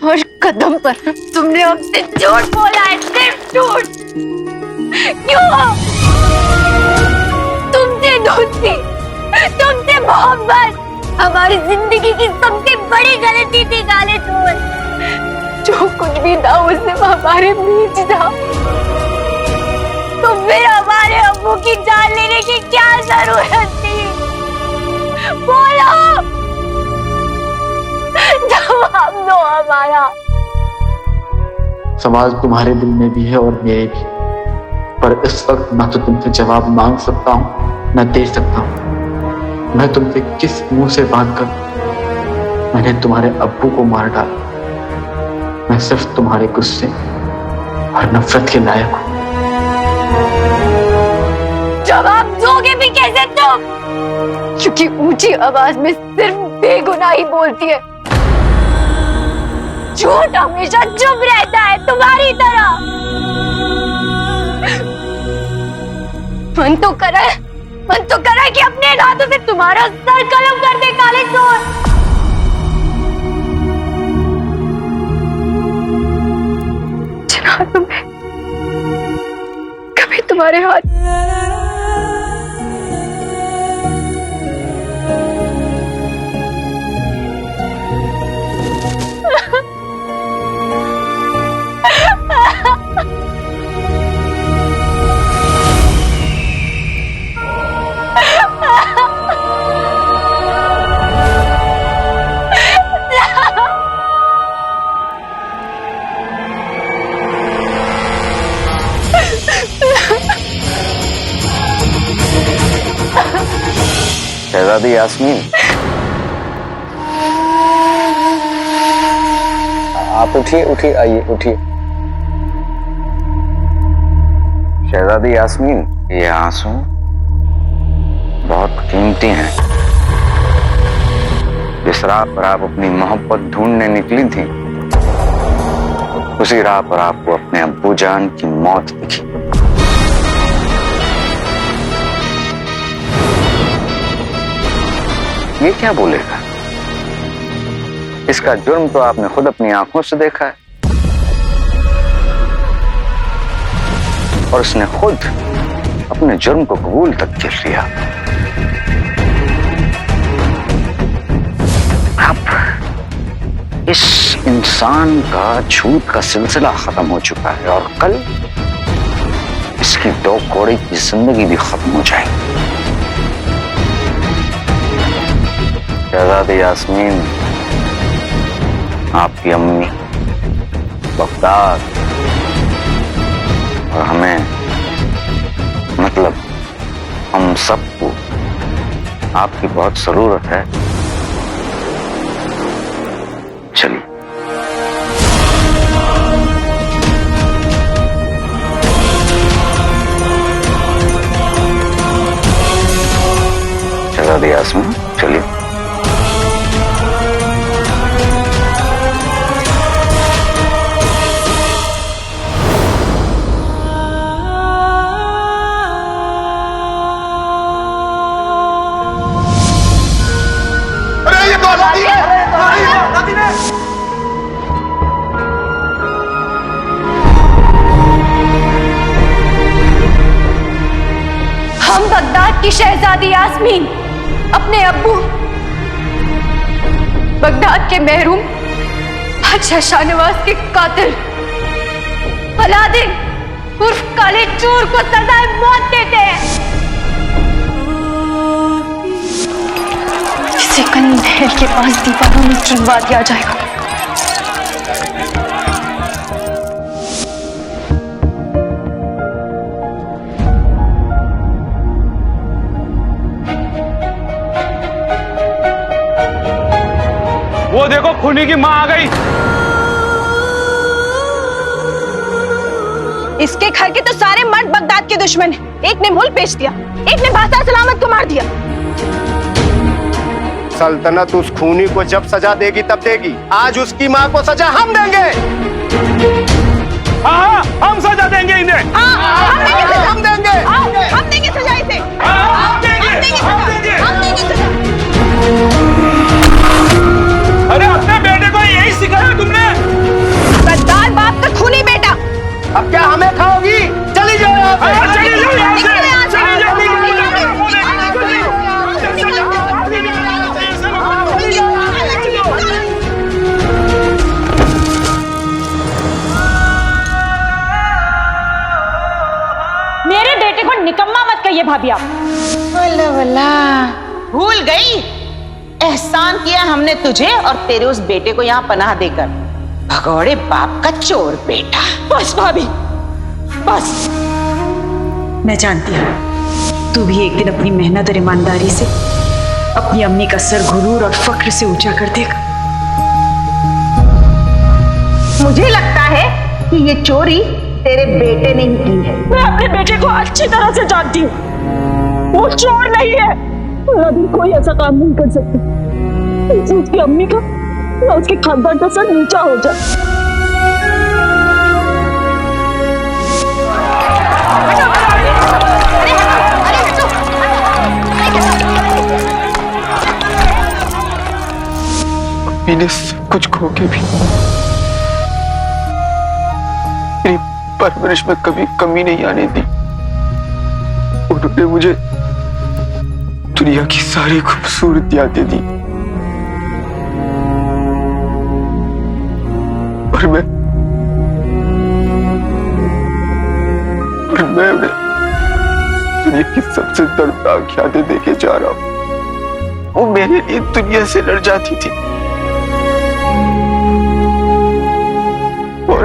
और कदम पर तुमने हमसे झूठ बोला है, सिर्फ झूठ। क्यों? तुमसे दोस्ती, तुमसे मोहब्बत हमारी जिंदगी की सबसे बड़ी गलती थी काले चोर। जो कुछ भी था उससे हमारे बीच था, तो फिर हमारे अब्बू की जान लेने की क्या जरूरत थी? बोलो, जवाब दो हमारा। सवाल तुम्हारे दिल में भी है और मेरे भी, पर इस वक्त ना तो तुमसे जवाब मांग सकता हूँ न दे सकता हूँ। मैं तुमसे किस मुंह से बात करूं? मैंने तुम्हारे अब्बू को मार डाला। मैं सिर्फ तुम्हारे गुस्से और नफरत के लायक हूं। जवाब दोगे भी कैसे तुम? क्योंकि ऊंची आवाज में सिर्फ बेगुनाही बोलती है, झूठ हमेशा चुप रहता है तुम्हारी तरह। मन तो करा है कि अपने हाथों से तुम्हारा सर कलम कर दे काले चोर। जनाब में कभी तुम्हारे हाथ शहजादी यास्मीन, आप उठिए, उठिए, आइए, उठिए। शहजादी यास्मीन, ये आंसू बहुत कीमती हैं। जिस राह पर आप अपनी मोहब्बत ढूंढने निकली थी, उसी राह पर आपको अपने अब्बू जान की मौत दिखी। ये क्या बोलेगा? इसका जुर्म तो आपने खुद अपनी आंखों से देखा है, और उसने खुद अपने जुर्म को कबूल तक कर लिया। अब इस इंसान का झूठ का सिलसिला खत्म हो चुका है, और कल इसकी दो कौड़ी की जिंदगी भी खत्म हो जाएगी। शहजादी यास्मीन, आपकी अम्मी, बगदाद और हमें, मतलब हम सबको आपकी बहुत जरूरत है। चलिए। शहजादी यास्मीन, चलिए। हम बगदाद की शहजादी यास्मीन अपने अब्बू बगदाद के महरूम बादशाह शाहनवाज के कातिल अलादीन उर्फ काले चोर को सजाए मौत देते हैं। इसे कल महल के पास दीवारों में चुनवा दिया जाएगा। वो देखो खूनी की माँ आ गई। इसके घर के तो सारे मर्द बगदाद के दुश्मन हैं। एक ने मुल्क बेच दिया, एक ने बादशाह सलामत को मार दिया। सल्तनत उस खूनी को जब सजा देगी तब देगी। आज उसकी माँ को सजा हम देंगे। हाँ, हम सजा देंगे इन्हें। हम देंगे सजा इसे। अरे अपने बेटे को यही सिखाया तुमने? गद्दार बाप का खूनी बेटा। अब क्या हमें खाओगी? चली जाओ यहाँ से। चली जाओ यहाँ से। मेरे बेटे को निकम्मा मत कहिए भाभी आप। वल्ला वल्ला, भूल गई एहसान किया हमने तुझे और तेरे उस बेटे को यहाँ पनाह देकर। भगोड़े बाप का चोर बेटा। बस भाभी बस। मैं जानती हूँ तू भी एक दिन अपनी मेहनत और ईमानदारी से अपनी अम्मी का सर गुरूर और फक्र से ऊंचा कर देगा। मुझे लगता है कि ये चोरी तेरे बेटे ने ही की है। मैं अपने बेटे को अच्छी तरह से जानती हूँ, वो चोर नहीं है। अभी कोई ऐसा काम नहीं कर सकती उसकी अम्मी का या उसके खानदान का सर नीचा हो जाए। मैंने सब कुछ खो के भी मेरी परवरिश में कभी कमी नहीं आने दी। उन्होंने मुझे दुनिया की सारी खूबसूरतियां दे दी और मैं उन्हें दुनिया की सबसे दर्दनाक यादें देके जा रहा हूं। वो मेरे लिए दुनिया से लड़ जाती थी और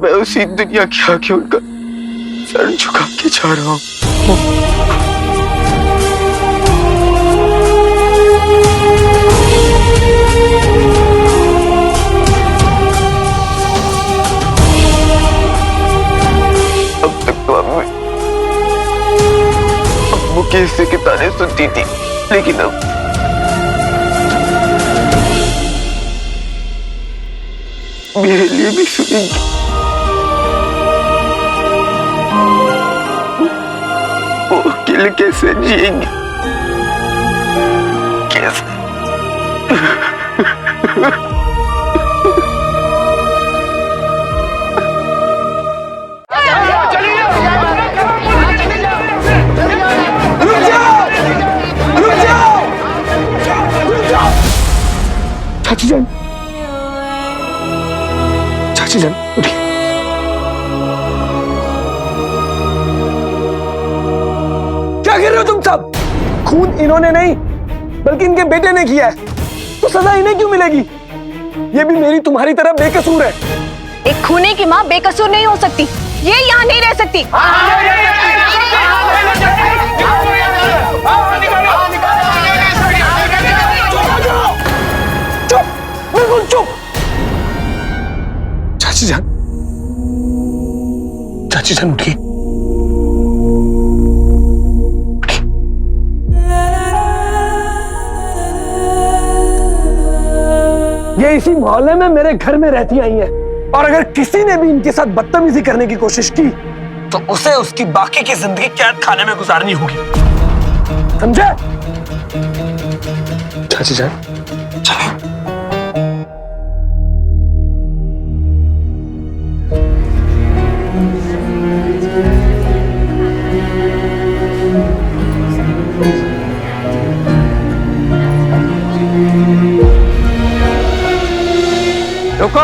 मैं उसी दुनिया के आगे उनका सर झुका के जा रहा हूं। अब तक तो अम्मू के हिस्से के ताने सुनती थी, लेकिन अब मेरे लिए भी सुनेंगी। वो अकेले कैसे जिएंगे, कैसे? चाची जान, चाची जान उठिए। क्या कर रहे हो तुम सब? खून इन्होंने नहीं बल्कि इनके बेटे ने किया है, तो सजा इन्हें क्यों मिलेगी? ये भी मेरी तुम्हारी तरह बेकसूर है। एक खूनी की माँ बेकसूर नहीं हो सकती, ये यहाँ नहीं रह सकती। चुप, बिल्कुल चुप। चाची जान, चाची जान उठिए। ये इसी मोहल्ले में मेरे घर में रहती आई हैं, और अगर किसी ने भी इनके साथ बदतमीजी करने की कोशिश की तो उसे उसकी बाकी की जिंदगी कैद खाने में गुजारनी होगी, समझे? चाची जान चलो। रुको।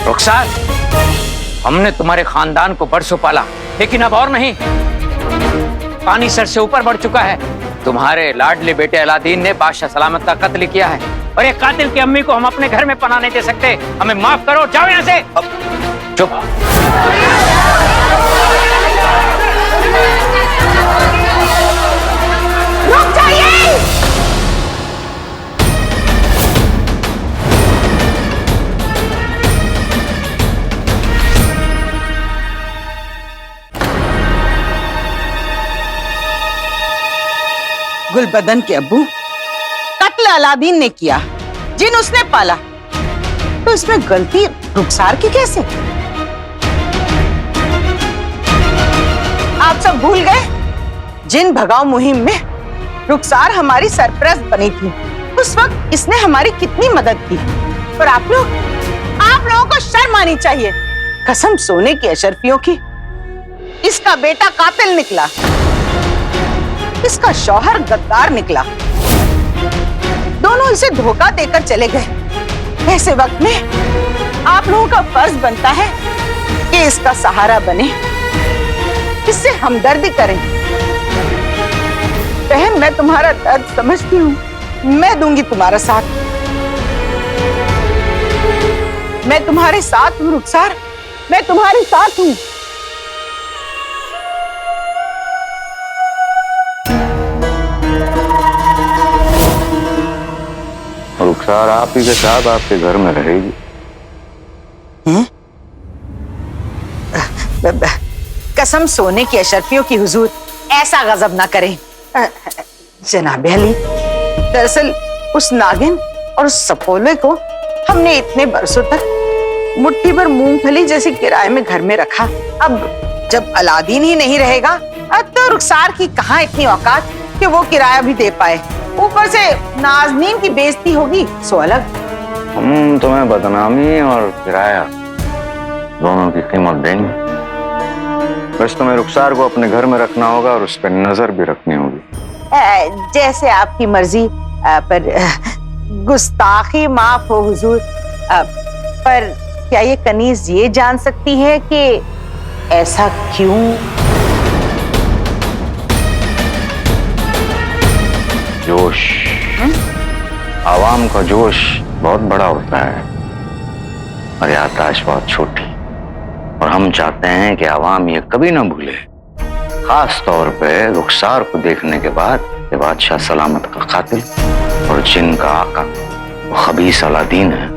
रुखसार, हमने तुम्हारे खानदान को बरसों पाला, लेकिन अब और नहीं। पानी सर से ऊपर बढ़ चुका है। तुम्हारे लाडले बेटे अलादीन ने बादशाह सलामत का कत्ल किया है और एक कातिल की अम्मी को हम अपने घर में पनाह नहीं दे सकते। हमें माफ करो, जाओ यहाँ से। चुप। रुक जाइए। गुलबदन के अब्बू, कत्ल अलादीन ने किया, जिन उसने पाला, तो इसमें गलती रुखसार की कैसे? आप सब भूल गए जिन भगाव मुहिम में रुखसार हमारी सरपरस्त बनी थी, उस वक्त इसने हमारी कितनी मदद की। और आप लोगों को शर्म आनी चाहिए। कसम सोने की अशरफियों की, इसका बेटा कातिल निकला, इसका शौहर गद्दार निकला, दोनों इसे धोखा देकर चले गए। ऐसे वक्त में आप लोगों का फर्ज बनता है कि इसका सहारा बने, इससे हमदर्दी करें। बहन, मैं तुम्हारा दर्द समझती हूँ, मैं दूंगी तुम्हारा साथ, मैं तुम्हारे साथ हूँ रुखसार, मैं तुम्हारे साथ हूँ। रुखसार आप ही के साथ आपके घर में रहेगी। कसम सोने की अशरफियों की हुजूर, ऐसा गजब ना करें। जनाब अली, दरअसल उस नागिन और उस सपोले को हमने इतने बरसों तक मुट्ठी भर मूंगफली जैसे किराए में घर में रखा। अब जब अलादीन ही नहीं रहेगा तो रुखसार की कहाँ इतनी औकात कि वो किराया भी दे पाए। ऊपर से नाजनीन की बेइज्जती होगी सो अलग। हम तुम्हें बदनामी और किराया दोनों की कीमत देंगे। बस तुम्हें रुखसार को अपने घर में रखना होगा और उस पर नजर भी रखनी होगी। जैसे आपकी मर्जी, पर गुस्ताखी माफ हो हुजूर। पर क्या ये कनीज ये जान सकती है कि ऐसा क्यों? जोश, आवाम का जोश बहुत बड़ा होता है और याददाश्त बहुत छोटी, और हम चाहते हैं कि आवाम ये कभी ना भूले, खास तौर पे रुखसार को देखने के बाद कि बादशाह सलामत का कातिल और जिन का आका वो खबीस अलादीन है।